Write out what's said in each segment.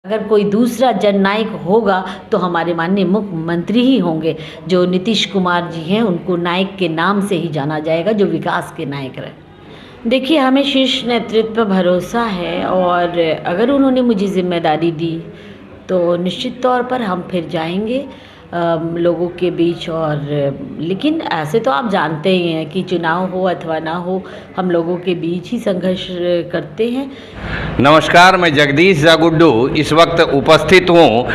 अगर कोई दूसरा जननायक होगा तो हमारे माननीय मुख्यमंत्री ही होंगे। जो नीतीश कुमार जी हैं उनको नायक के नाम से ही जाना जाएगा, जो विकास के नायक रहे। देखिए, हमें शीर्ष नेतृत्व पर भरोसा है और अगर उन्होंने मुझे जिम्मेदारी दी तो निश्चित तौर पर हम फिर जाएंगे लोगों के बीच। और लेकिन ऐसे तो आप जानते ही हैं कि चुनाव हो अथवा ना हो, हम लोगों के बीच ही संघर्ष करते हैं। नमस्कार, मैं जगदीश जागुड्डू इस वक्त उपस्थित हूँ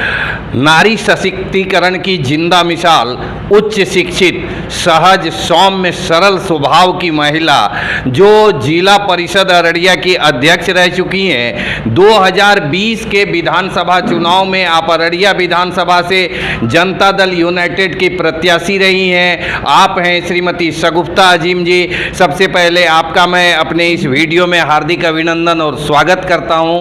नारी सशक्तिकरण की जिंदा मिसाल, उच्च शिक्षित, सहज, सौम्य, सरल स्वभाव की महिला जो जिला परिषद अररिया की अध्यक्ष रह चुकी हैं। 2020 के विधानसभा चुनाव में आप अररिया विधानसभा से जनता दल यूनाइटेड की प्रत्याशी रही हैं। आप हैं श्रीमती शगुफ्ता अजीम जी। सबसे पहले आपका मैं अपने इस वीडियो में हार्दिक अभिनंदन और स्वागत करता हूं।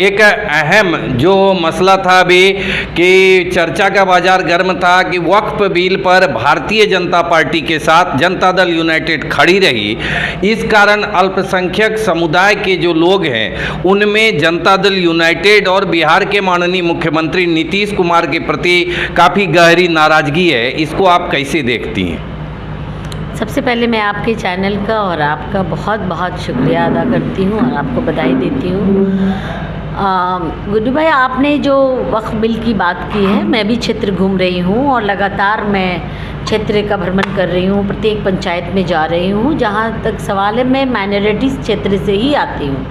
एक अहम जो मसला था अभी कि चर्चा का बाजार गर्म था कि वक्फ बिल पर भारतीय जनता पार्टी के साथ जनता दल यूनाइटेड खड़ी रही। इस कारण अल्पसंख्यक समुदाय के जो लोग हैं उनमें जनता दल यूनाइटेड और बिहार के माननीय मुख्यमंत्री नीतीश कुमार के प्रति काफ़ी गहरी नाराजगी है। इसको आप कैसे देखती हैं? सबसे पहले मैं आपके चैनल का और आपका बहुत बहुत शुक्रिया अदा करती हूँ और आपको बधाई देती हूँ। गुड्डू भाई, आपने जो वक्फ बिल की बात की है, मैं भी क्षेत्र घूम रही हूँ और लगातार मैं क्षेत्र का भ्रमण कर रही हूँ, प्रत्येक पंचायत में जा रही हूँ। जहाँ तक सवाल है, मैं माइनॉरिटीज़ क्षेत्र से ही आती हूँ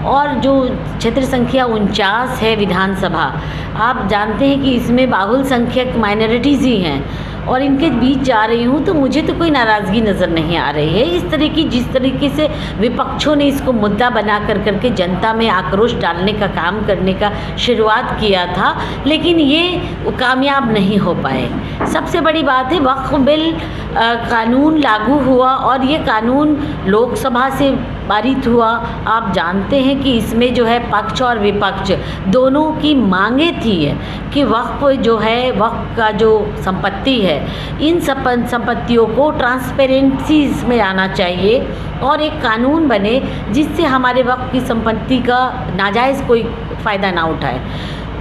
और जो क्षेत्र संख्या 49 है विधानसभा, आप जानते हैं कि इसमें बाहुल संख्यक माइनॉरिटीज़ ही हैं और इनके बीच जा रही हूँ तो मुझे तो कोई नाराज़गी नज़र नहीं आ रही है। इस तरह की जिस तरीके से विपक्षों ने इसको मुद्दा बना करके जनता में आक्रोश डालने का काम करने का शुरुआत किया था, लेकिन ये कामयाब नहीं हो पाए। सबसे बड़ी बात है, वक्फ बिल कानून लागू हुआ और ये कानून लोकसभा से पारित हुआ। आप जानते हैं कि इसमें जो है पक्ष और विपक्ष दोनों की मांगे थी कि वक्फ जो है, वक्फ का जो संपत्ति है, इन संपत्तियों को ट्रांसपेरेंसी इसमें आना चाहिए और एक कानून बने जिससे हमारे वक्फ की संपत्ति का नाजायज़ कोई फ़ायदा ना उठाए।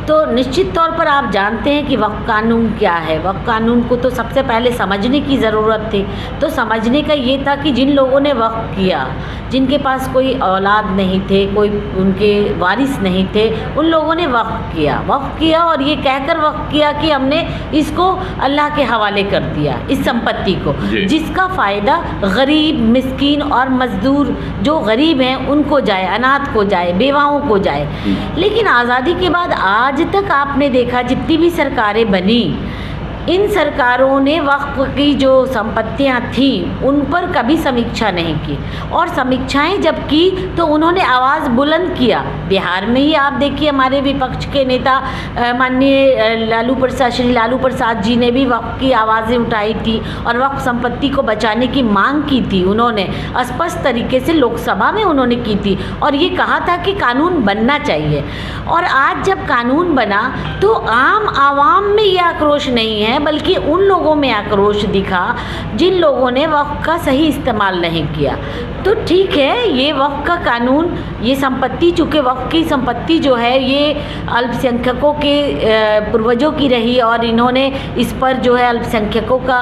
तो निश्चित तौर पर आप जानते हैं कि वक्फ कानून क्या है। वक्फ कानून को तो सबसे पहले समझने की ज़रूरत थी। तो समझने का ये था कि जिन लोगों ने वक्फ किया, जिनके पास कोई औलाद नहीं थे, कोई उनके वारिस नहीं थे, उन लोगों ने वक्फ किया और ये कहकर वक्फ किया कि हमने इसको अल्लाह के हवाले कर दिया, इस संपत्ति को, जिसका फ़ायदा गरीब, मिस्कीन और मज़दूर जो गरीब हैं उनको जाए, अनाथ को जाए, बेवाओं को जाए। लेकिन आज़ादी के बाद आज तक आपने देखा जितनी भी सरकारें बनी, इन सरकारों ने वक्फ की जो संपत्तियां थी उन पर कभी समीक्षा नहीं की और समीक्षाएं जब की तो उन्होंने आवाज़ बुलंद किया। बिहार में ही आप देखिए, हमारे विपक्ष के नेता माननीय श्री लालू प्रसाद जी ने भी वक्फ की आवाज़ें उठाई थी और वक्फ संपत्ति को बचाने की मांग की थी। उन्होंने स्पष्ट तरीके से लोकसभा में उन्होंने की थी और ये कहा था कि कानून बनना चाहिए। और आज जब कानून बना तो आम आवाम में ये आक्रोश नहीं है, बल्कि उन लोगों में आक्रोश दिखा जिन लोगों ने वक्फ का सही इस्तेमाल नहीं किया। तो ठीक है, ये वक्फ का कानून, ये संपत्ति, चूँकि वक्फ की संपत्ति जो है ये अल्पसंख्यकों के पूर्वजों की रही और इन्होंने इस पर जो है अल्पसंख्यकों का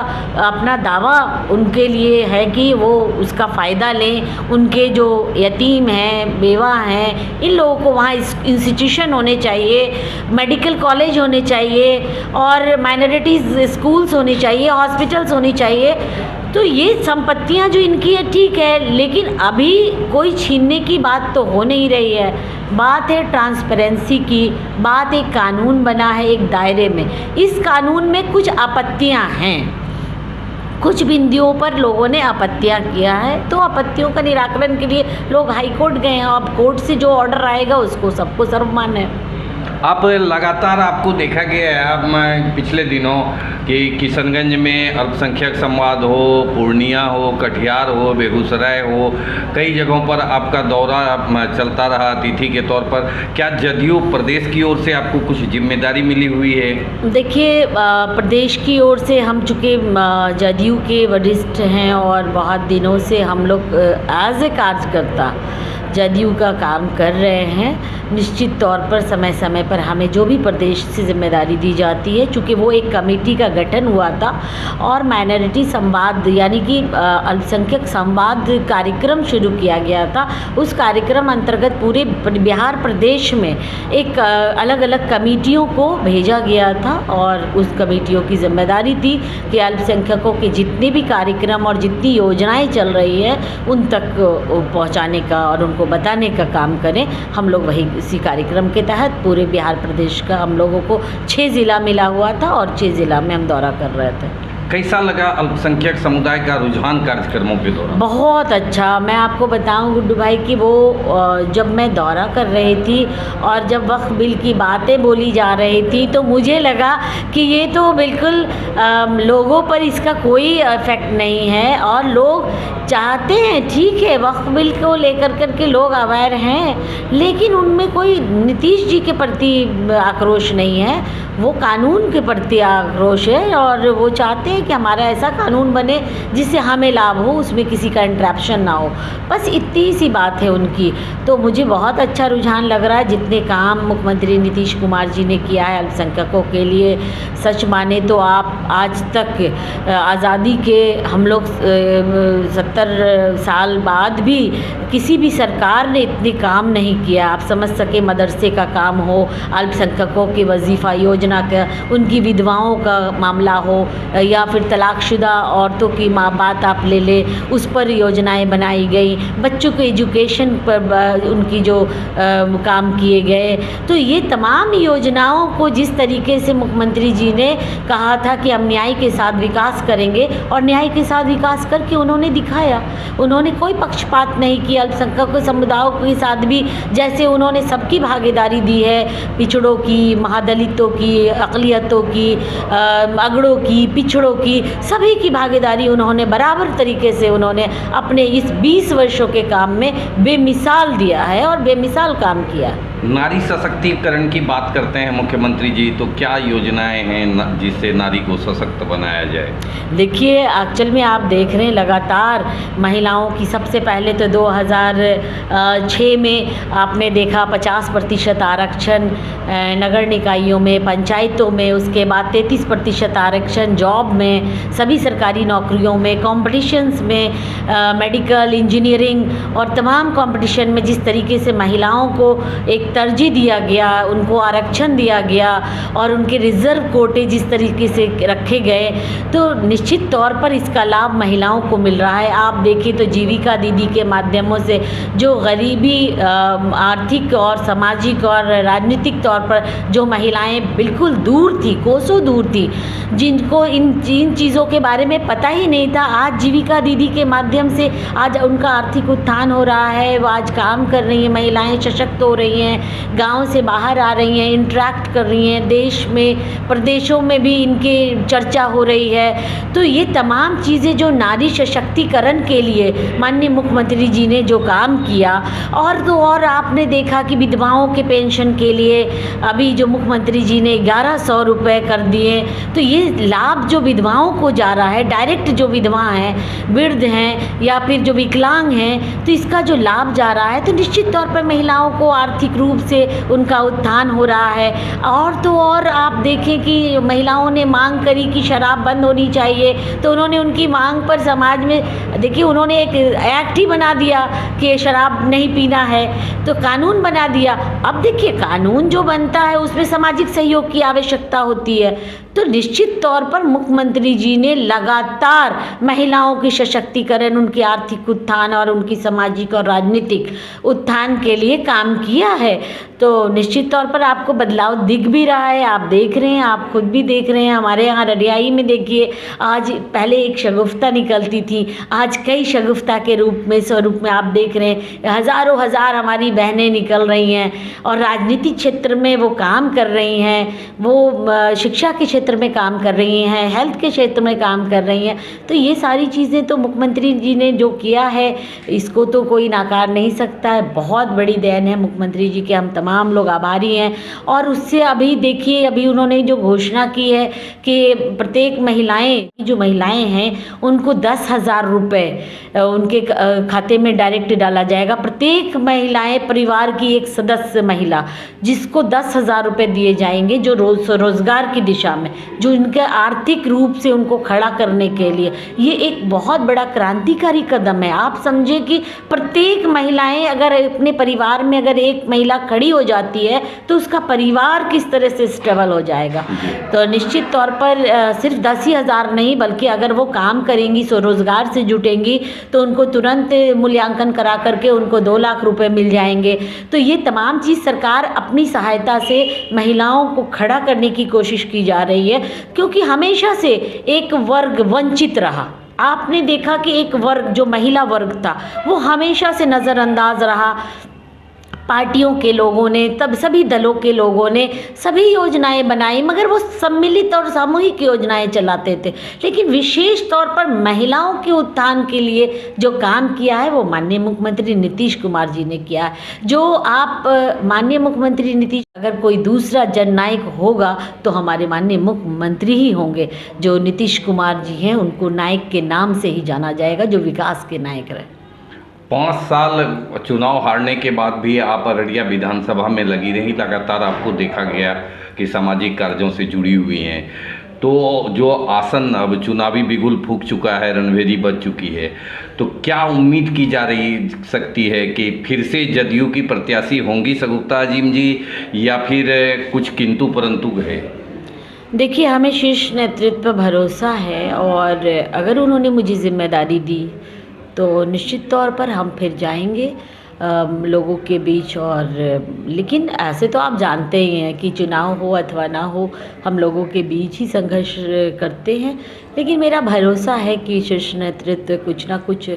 अपना दावा उनके लिए है कि वो उसका फ़ायदा लें। उनके जो यतीम हैं, बेवा हैं, इन लोगों को वहाँ इंस्टीट्यूशन होने चाहिए, मेडिकल कॉलेज होने चाहिए और माइनॉरिटीज़ स्कूल्स होने चाहिए, हॉस्पिटल्स होनी चाहिए। तो ये संपत्तियां जो इनकी है ठीक है, लेकिन अभी कोई छीनने की बात तो हो नहीं रही है। बात है ट्रांसपेरेंसी की, बात एक कानून बना है एक दायरे में। इस कानून में कुछ आपत्तियां हैं, कुछ बिंदुओं पर लोगों ने आपत्तियां किया है, तो आपत्तियों का निराकरण के लिए लोग हाई कोर्ट गए हैं। अब कोर्ट से जो ऑर्डर आएगा उसको सबको सर्वमान्य है। आप लगातार आपको देखा गया है अब मैं पिछले दिनों कि किशनगंज में अल्पसंख्यक संवाद हो, पूर्णिया हो, कटिहार हो, बेगूसराय हो, कई जगहों पर आपका दौरा चलता रहा अतिथि के तौर पर। क्या जदयू प्रदेश की ओर से आपको कुछ जिम्मेदारी मिली हुई है? देखिए, प्रदेश की ओर से हम चूँकि जदयू के वरिष्ठ हैं और बहुत दिनों से हम लोग एज ए कार्यकर्ता जदयू का काम कर रहे हैं। निश्चित तौर पर समय समय पर हमें जो भी प्रदेश से जिम्मेदारी दी जाती है, चूँकि वो एक कमेटी का गठन हुआ था और माइनॉरिटी संवाद यानी कि अल्पसंख्यक संवाद कार्यक्रम शुरू किया गया था। उस कार्यक्रम अंतर्गत पूरे बिहार प्रदेश में एक अलग अलग कमेटियों को भेजा गया था और उस कमेटियों की जिम्मेदारी थी कि अल्पसंख्यकों के जितने भी कार्यक्रम और जितनी योजनाएं चल रही है उन तक पहुंचाने का और उनको बताने का काम करें। हम लोग वही इसी कार्यक्रम के तहत पूरे बिहार प्रदेश का हम लोगों को 6 ज़िला मिला हुआ था और 6 ज़िला में हम दौरा कर रहे थे। कैसा लगा अल्पसंख्यक समुदाय का रुझान कार्यक्रमों के दौरान? बहुत अच्छा। मैं आपको बताऊं गुड्डू भाई कि वो जब मैं दौरा कर रही थी और जब वक्फ बिल की बातें बोली जा रही थी तो मुझे लगा कि ये तो बिल्कुल लोगों पर इसका कोई इफेक्ट नहीं है और लोग चाहते हैं, ठीक है, वक्फ बिल को लेकर के लोग अवेयर हैं, लेकिन उनमें कोई नीतीश जी के प्रति आक्रोश नहीं है, वो कानून के प्रति आक्रोश है और वो चाहते हैं कि हमारा ऐसा कानून बने जिससे हमें लाभ हो, उसमें किसी का इंटरप्शन ना हो। बस इतनी सी बात है उनकी। तो मुझे बहुत अच्छा रुझान लग रहा है। जितने काम मुख्यमंत्री नीतीश कुमार जी ने किया है अल्पसंख्यकों के लिए, सच माने तो आप आज तक आज़ादी के हम लोग 70 साल बाद भी किसी भी सरकार ने इतने काम नहीं किया। आप समझ सके, मदरसे का काम हो, अल्पसंख्यकों की वजीफ़ा योजना का, उनकी विधवाओं का मामला हो या फिर तलाकशुदा औरतों की बात आप ले ले, उस पर योजनाएं बनाई गई, बच्चों के एजुकेशन पर उनकी जो काम किए गए। तो ये तमाम योजनाओं को जिस तरीके से मुख्यमंत्री जी ने कहा था कि हम न्याय के साथ विकास करेंगे और न्याय के साथ विकास करके उन्होंने दिखाया। उन्होंने कोई पक्षपात नहीं किया। अल्पसंख्यक समुदायों के साथ भी जैसे उन्होंने सबकी भागीदारी दी है, पिछड़ों की, महादलितों की, अक़लियतों की, अगड़ों की, पिछड़ों की, सभी की भागीदारी उन्होंने बराबर तरीके से उन्होंने अपने इस 20 वर्षों के काम में बेमिसाल दिया है और बेमिसाल काम किया। नारी सशक्तिकरण की बात करते हैं मुख्यमंत्री जी, तो क्या योजनाएं हैं जिससे नारी को सशक्त बनाया जाए? देखिए, एक्चुअल में आप देख रहे हैं लगातार महिलाओं की, सबसे पहले तो 2006 में आपने देखा 50% आरक्षण नगर निकायों में, पंचायतों में, उसके बाद 33% आरक्षण जॉब में, सभी सरकारी नौकरियों में, कॉम्पिटिशन्स में, मेडिकल, इंजीनियरिंग और तमाम कॉम्पिटिशन में जिस तरीके से महिलाओं को एक तरजीह दिया गया, उनको आरक्षण दिया गया और उनके रिज़र्व कोटे जिस तरीके से रखे गए, तो निश्चित तौर पर इसका लाभ महिलाओं को मिल रहा है। आप देखिए तो जीविका दीदी के माध्यमों से जो गरीबी, आर्थिक और सामाजिक और राजनीतिक तौर पर जो महिलाएं बिल्कुल दूर थी, कोसों दूर थी, जिनको इन चीज़ों के बारे में पता ही नहीं था, आज जीविका दीदी के माध्यम से आज उनका आर्थिक उत्थान हो रहा है। वो आज काम कर रही हैं, महिलाएं सशक्त हो रही हैं, गांव से बाहर आ रही हैं, इंटरेक्ट कर रही हैं, देश में, प्रदेशों में भी इनके चर्चा हो रही है। तो ये तमाम चीज़ें जो नारी सशक्तिकरण के लिए माननीय मुख्यमंत्री जी ने जो काम किया, और तो और आपने देखा कि विधवाओं के पेंशन के लिए अभी जो मुख्यमंत्री जी ने 1100 रुपये कर दिए, तो ये लाभ जो विधवाओं को जा रहा है, डायरेक्ट जो विधवा हैं, वृद्ध हैं या फिर जो विकलांग हैं, तो इसका जो लाभ जा रहा है, तो निश्चित तौर पर महिलाओं को आर्थिक रूप से उनका उत्थान हो रहा है। और तो और आप देखें कि महिलाओं ने मांग करी कि शराब बंद होनी चाहिए, तो उन्होंने उनकी मांग पर समाज में देखिए उन्होंने एक एक्ट ही बना दिया कि शराब नहीं पीना है, तो कानून बना दिया। अब देखिए कानून जो बनता है उसमें सामाजिक सहयोग की आवश्यकता होती है। तो निश्चित तौर पर मुख्यमंत्री जी ने लगातार महिलाओं की सशक्तिकरण, उनके आर्थिक उत्थान और उनकी सामाजिक और राजनीतिक उत्थान के लिए काम किया है। तो निश्चित तौर पर आपको बदलाव दिख भी रहा है, आप देख रहे हैं, आप खुद भी देख रहे हैं। हमारे यहाँ रडियाई में देखिए, आज पहले एक शगुफ्ता निकलती थी, आज कई शगुफ्ता के रूप में, स्वरूप में आप देख रहे हैं हज़ारों हज़ार हमारी बहनें निकल रही हैं और राजनीतिक क्षेत्र में वो काम कर रही हैं, वो शिक्षा के क्षेत्र में काम कर रही हैं, हेल्थ के क्षेत्र में काम कर रही हैं। तो ये सारी चीज़ें तो मुख्यमंत्री जी ने जो किया है, इसको तो कोई नकार नहीं सकता है। बहुत बड़ी देन है मुख्यमंत्री जी की। के हम तमाम लोग आभारी हैं। और उससे अभी देखिए, अभी उन्होंने जो घोषणा की है कि प्रत्येक जो महिलाएं हैं उनको 10,000 रुपये उनके खाते में डायरेक्ट डाला जाएगा। प्रत्येक महिलाएं, परिवार की एक सदस्य महिला, जिसको 10,000 रुपये दिए जाएंगे, जो रोजगार की दिशा में, जो इनके आर्थिक रूप से उनको खड़ा करने के लिए ये एक बहुत बड़ा क्रांतिकारी कदम है। आप समझे कि प्रत्येक महिलाएं, अगर अपने परिवार में अगर एक महिला खड़ी हो जाती है तो उसका परिवार किस तरह से स्टेबल हो जाएगा। तो निश्चित तौर पर सिर्फ 10,000 नहीं, बल्कि अगर वो काम करेंगी, स्वरोजगार से जुटेंगी, तो उनको तुरंत मूल्यांकन करा करके उनको 2 लाख रुपए मिल जाएंगे। तो ये तमाम चीज़ सरकार अपनी सहायता से महिलाओं को खड़ा करने की कोशिश की जा रही है, क्योंकि हमेशा से एक वर्ग वंचित रहा। आपने देखा कि एक वर्ग, जो महिला वर्ग था, वो हमेशा से नज़रअंदाज रहा। पार्टियों के लोगों ने, तब सभी दलों के लोगों ने सभी योजनाएं बनाई, मगर वो सम्मिलित और सामूहिक योजनाएं चलाते थे। लेकिन विशेष तौर पर महिलाओं के उत्थान के लिए जो काम किया है वो माननीय मुख्यमंत्री नीतीश कुमार जी ने किया है। जो आप माननीय मुख्यमंत्री नीतीश, अगर कोई दूसरा जननायक होगा तो हमारे माननीय मुख्यमंत्री ही होंगे। जो नीतीश कुमार जी हैं उनको नायक के नाम से ही जाना जाएगा, जो विकास के नायक रहे। 5 साल चुनाव हारने के बाद भी आप अररिया विधानसभा में लगी रही, लगातार आपको देखा गया कि सामाजिक कार्यों से जुड़ी हुई हैं। तो जो आसन अब चुनावी बिगुल फूंक चुका है, रणभेरी बज चुकी है, तो क्या उम्मीद की जा रही सकती है कि फिर से जदयू की प्रत्याशी होंगी सगुप्ता आजिम जी, या फिर कुछ किंतु परंतु है? देखिए, हमें शीर्ष नेतृत्व पर भरोसा है, और अगर उन्होंने मुझे जिम्मेदारी दी तो निश्चित तौर पर हम फिर जाएंगे लोगों के बीच। और लेकिन ऐसे तो आप जानते ही हैं कि चुनाव हो अथवा ना हो, हम लोगों के बीच ही संघर्ष करते हैं। लेकिन मेरा भरोसा है कि शीर्ष नेतृत्व कुछ ना कुछ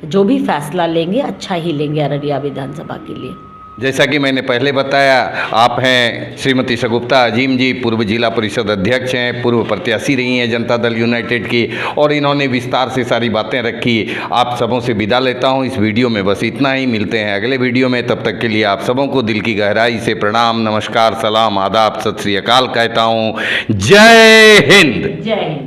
जो भी फैसला लेंगे, अच्छा ही लेंगे अररिया विधानसभा के लिए। जैसा कि मैंने पहले बताया, आप हैं श्रीमती सगुप्ता आजिम जी, पूर्व जिला परिषद अध्यक्ष हैं, पूर्व प्रत्याशी रही हैं जनता दल यूनाइटेड की, और इन्होंने विस्तार से सारी बातें रखी। आप सबों से विदा लेता हूं इस वीडियो में, बस इतना ही। मिलते हैं अगले वीडियो में, तब तक के लिए आप सबों को दिल की गहराई से प्रणाम, नमस्कार, सलाम, आदाब, सत श्री अकाल कहता हूँ। जय हिंद। जय हिंद।